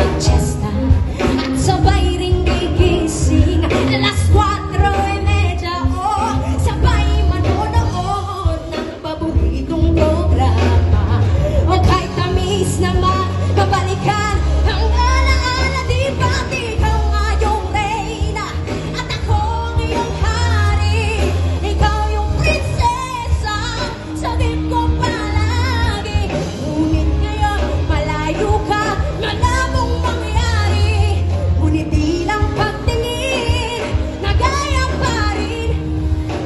mag-chesta at sabay ring gigising. Alas 4:30, oh, sabay manonood ng paboritong programa. O kahit tamis na magkabalikan ang alaala, di ba't ikaw nga yung reyna at ako ang iyong hari? Ikaw yung prinsesa, sagip ko palagi. Ngunit ngayon malayo ka, malabong mangyari. Ngunit di lang pagtingin, nagaya pa rin.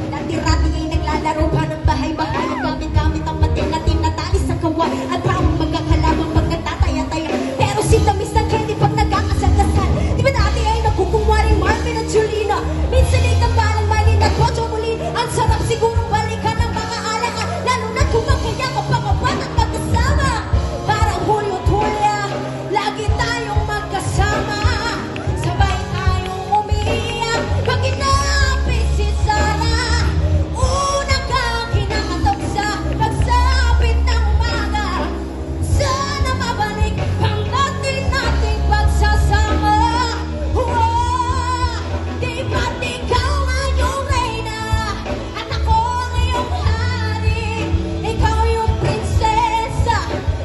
Dati-rati ay naglalaro pa ng bahay-bahay, gamit-gamit ang matin na tali sa kawan. At parang magkakalabang pag nagtataya-taya, pero si tamis ng candy pag nagkakasagasan. Di ba dati ay nagkukunwaring Marvin at Julina? Minsan ay tambalang Marlene at Kocho Molin. Ang sarap sigurong balikan ng mga alaala, lalo na't kumakaya kapag kapat at magkasama. Parang Julio Tulia, lagi tayong magkasama. Sabay tayong umiiyak pag inapit si Sara. Unang kang kinakatok sa pagsapit ng umaga. Sana mabalik ang dati nating pagsasama. Di ba't ikaw nga yung reyna at ako ang iyong hari? Ikaw yung prinsesa,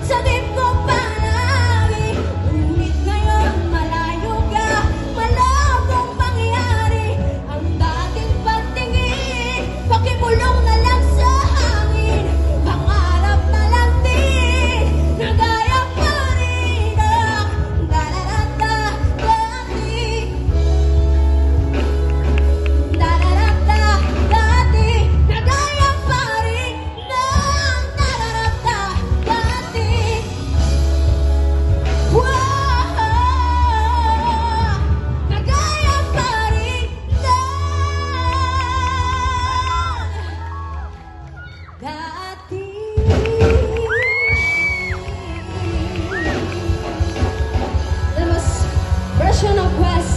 sagip ko palagi. Ngunit ngayon malayo ka, malabong pangyari. Ang dating pagtingin, pakibulong na lang sa hangin. Pangarap na lang din, nagaya pa rin ang dararata dati. Dararata dati, nagaya pa rin ng dararata dati. Nagaya pa rin ng dati. That was version of Quest.